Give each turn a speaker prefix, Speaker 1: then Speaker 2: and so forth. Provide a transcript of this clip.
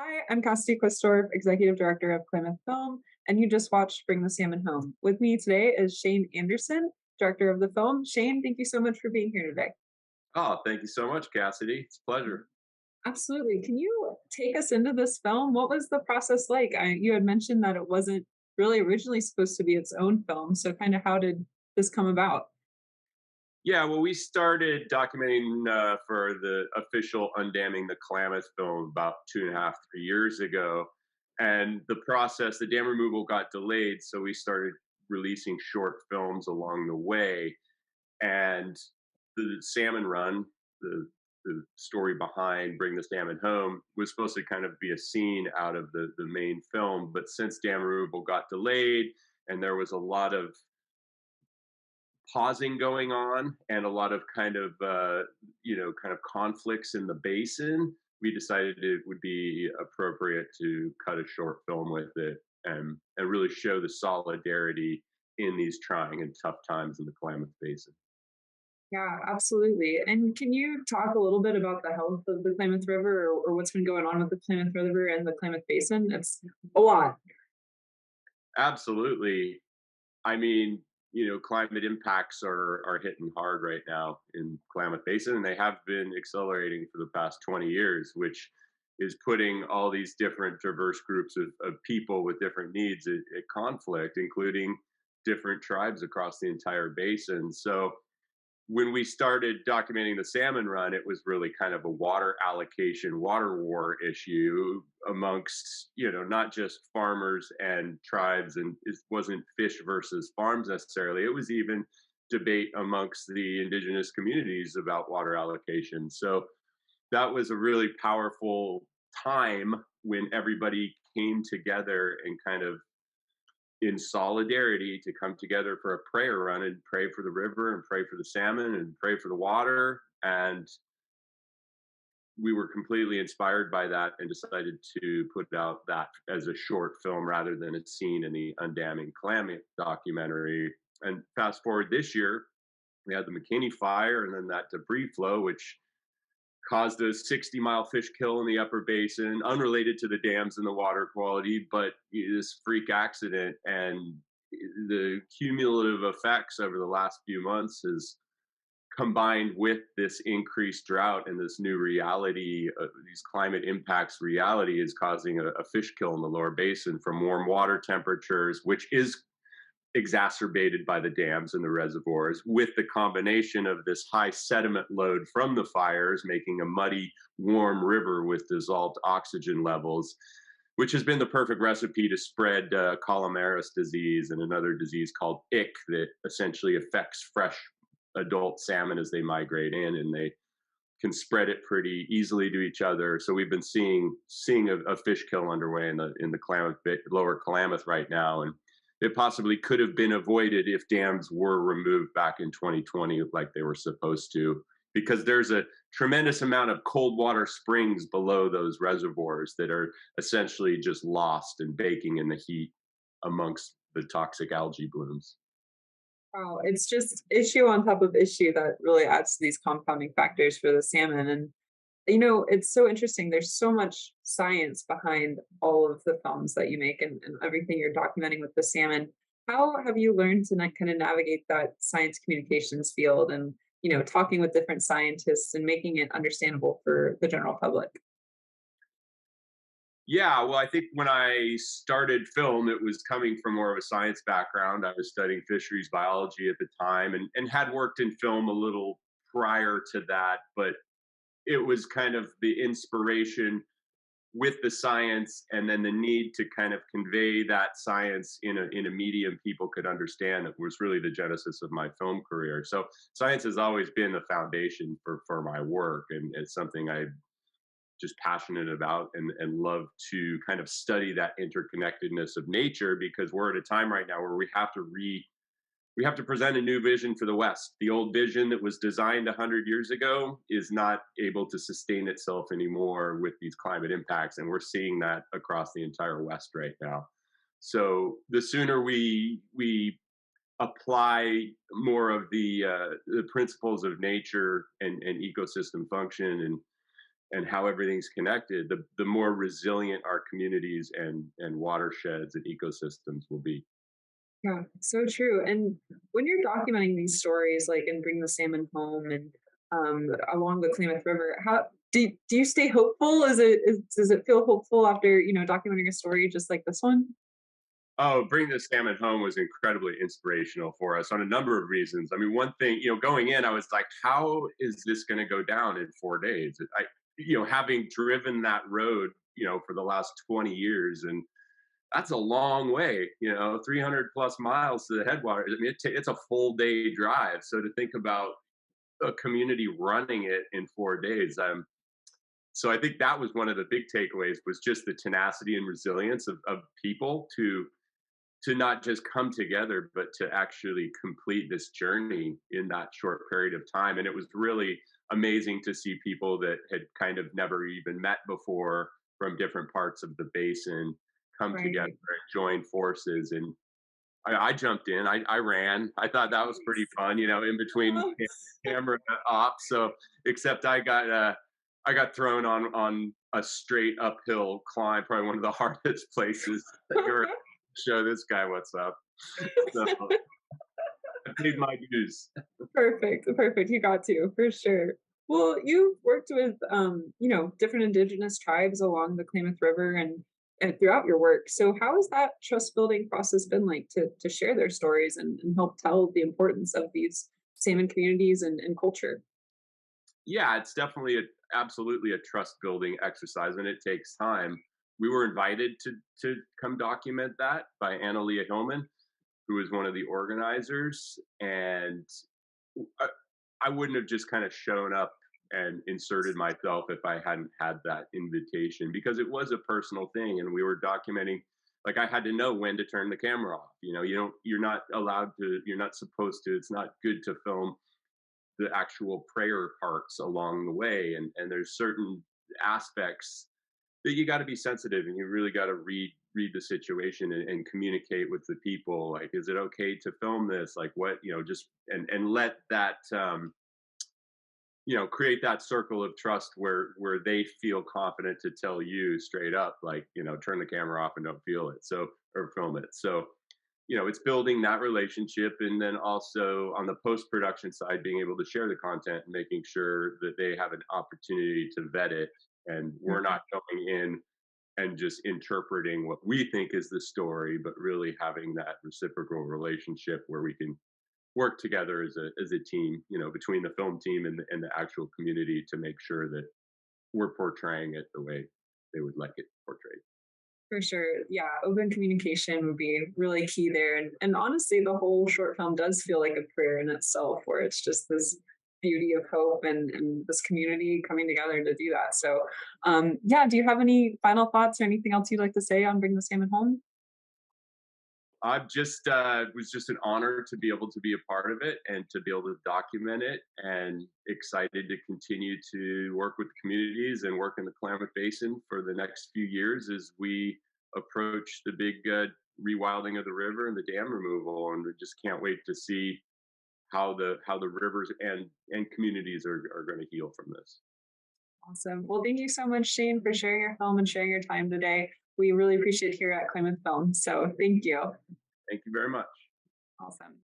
Speaker 1: Hi, I'm Cassidy Questorf, Executive Director of Klamath Film, and you just watched Bring the Salmon Home. With me today is Shane Anderson, Director of the film. Shane, thank you so much for being here today.
Speaker 2: Oh, thank you so much, Cassidy. It's a pleasure.
Speaker 1: Absolutely. Can you take us into this film? What was the process like? You had mentioned that it wasn't really originally supposed to be its own film, so kind of how did this come about?
Speaker 2: Yeah, well, we started documenting for the official Undamming the Klamath film about 2.5, 3 years ago. And the process, the dam removal got delayed. So we started releasing short films along the way. And the salmon run, the story behind Bring the Salmon Home, was supposed to kind of be a scene out of the main film. But since dam removal got delayed, and there was a lot of pausing going on and a lot of kind of conflicts in the basin, we decided it would be appropriate to cut a short film with it and really show the solidarity in these trying and tough times in the Klamath Basin.
Speaker 1: Yeah, absolutely. And can you talk a little bit about the health of the Klamath River or what's been going on with the Klamath River and the Klamath Basin? It's a lot.
Speaker 2: Absolutely. I mean, climate impacts are hitting hard right now in Klamath Basin, and they have been accelerating for the past 20 years, which is putting all these different diverse groups of people with different needs at conflict, including different tribes across the entire basin. So when we started documenting the salmon run, it was really kind of a water allocation, water war issue amongst, not just farmers and tribes, and it wasn't fish versus farms necessarily. It was even debate amongst the indigenous communities about water allocation. So that was a really powerful time when everybody came together and kind of in solidarity to come together for a prayer run and pray for the river and pray for the salmon and pray for the water. And we were completely inspired by that and decided to put out that as a short film rather than a scene in the Undamming Klamath documentary. And fast forward this year, we had the McKinney fire and then that debris flow, which caused a 60-mile fish kill in the upper basin, unrelated to the dams and the water quality, but this freak accident and the cumulative effects over the last few months has combined with this increased drought and this new reality, these climate impacts reality is causing a fish kill in the lower basin from warm water temperatures, which is exacerbated by the dams and the reservoirs, with the combination of this high sediment load from the fires, making a muddy, warm river with dissolved oxygen levels, which has been the perfect recipe to spread columeris disease and another disease called ick that essentially affects fresh adult salmon as they migrate in, and they can spread it pretty easily to each other. So we've been seeing a fish kill underway in the Klamath, lower Klamath right now, and it possibly could have been avoided if dams were removed back in 2020 like they were supposed to, because there's a tremendous amount of cold water springs below those reservoirs that are essentially just lost and baking in the heat amongst the toxic algae blooms.
Speaker 1: Wow, it's just issue on top of issue that really adds to these compounding factors for the salmon. And it's so interesting. There's so much science behind all of the films that you make and everything you're documenting with the salmon. How have you learned to kind of navigate that science communications field and, talking with different scientists and making it understandable for the general public?
Speaker 2: Yeah, well, I think when I started film, it was coming from more of a science background. I was studying fisheries biology at the time and had worked in film a little prior to that, but it was kind of the inspiration with the science and then the need to kind of convey that science in a medium people could understand that was really the genesis of my film career. So science has always been the foundation for my work, and it's something I just passionate about and love to kind of study that interconnectedness of nature, because we're at a time right now where we have to present a new vision for the West. The old vision that was designed 100 years ago is not able to sustain itself anymore with these climate impacts, and we're seeing that across the entire West right now. So the sooner we apply more of the principles of nature and ecosystem function and how everything's connected, the more resilient our communities and watersheds and ecosystems will be.
Speaker 1: Yeah, so true. And when you're documenting these stories, like and bring the salmon home and along the Klamath River, how do you stay hopeful? Does it feel hopeful after documenting a story just like this one?
Speaker 2: Oh, bring the salmon home was incredibly inspirational for us on a number of reasons. I mean, one thing, going in, I was like, how is this going to go down in 4 days? Having driven that road, for the last 20 years, and that's a long way, 300 plus miles to the headwaters. I mean, it's a full day drive. So to think about a community running it in 4 days, so I think that was one of the big takeaways was just the tenacity and resilience of people to not just come together, but to actually complete this journey in that short period of time. And it was really amazing to see people that had kind of never even met before from different parts of the basin come together
Speaker 1: Right.
Speaker 2: and join forces. And I jumped in, I ran. I thought that was pretty
Speaker 1: Nice.
Speaker 2: fun, in between
Speaker 1: Oh.
Speaker 2: camera ops. So, except I got thrown on a straight uphill climb, probably one of the hardest places that you're show this guy what's up. So I paid my dues.
Speaker 1: Perfect, perfect. You got to, for sure. Well, you've worked with, different indigenous tribes along the Klamath River and throughout your work. So how has that trust building process been like to share their stories and help tell the importance of these salmon communities and culture?
Speaker 2: Yeah, it's definitely absolutely a trust building exercise, and it takes time. We were invited to come document that by Annalia Hillman, who was one of the organizers, and I, I wouldn't have just kind of shown up and inserted myself if I hadn't had that invitation because it was a personal thing and we were documenting. Like I had to know when to turn the camera off. You're not allowed to, you're not supposed to, it's not good to film the actual prayer parts along the way. And there's certain aspects that you got to be sensitive and you really got to read the situation and communicate with the people. Like, is it okay to film this? Like what, just and let that create that circle of trust where they feel confident to tell you straight up, like, turn the camera off and don't feel it. So or film it. So, it's building that relationship and then also on the post-production side, being able to share the content and making sure that they have an opportunity to vet it. And we're not going in and just interpreting what we think is the story, but really having that reciprocal relationship where we can work together as a team, between the film team and the actual community to make sure that we're portraying it the way they would like it portrayed.
Speaker 1: For sure. Yeah, open communication would be really key there. And honestly, the whole short film does feel like a prayer in itself, where it's just this beauty of hope and this community coming together to do that. So, yeah, do you have any final thoughts or anything else you'd like to say on Bring the Salmon Home?
Speaker 2: I've just it was just an honor to be able to be a part of it and to be able to document it, and excited to continue to work with communities and work in the Klamath Basin for the next few years as we approach the big rewilding of the river and the dam removal. And we just can't wait to see how the rivers and communities are going to heal from this.
Speaker 1: Awesome. Well, thank you so much, Shane, for sharing your film and sharing your time today. We really appreciate it here at Klamath Film. So, thank you.
Speaker 2: Thank you very much.
Speaker 1: Awesome.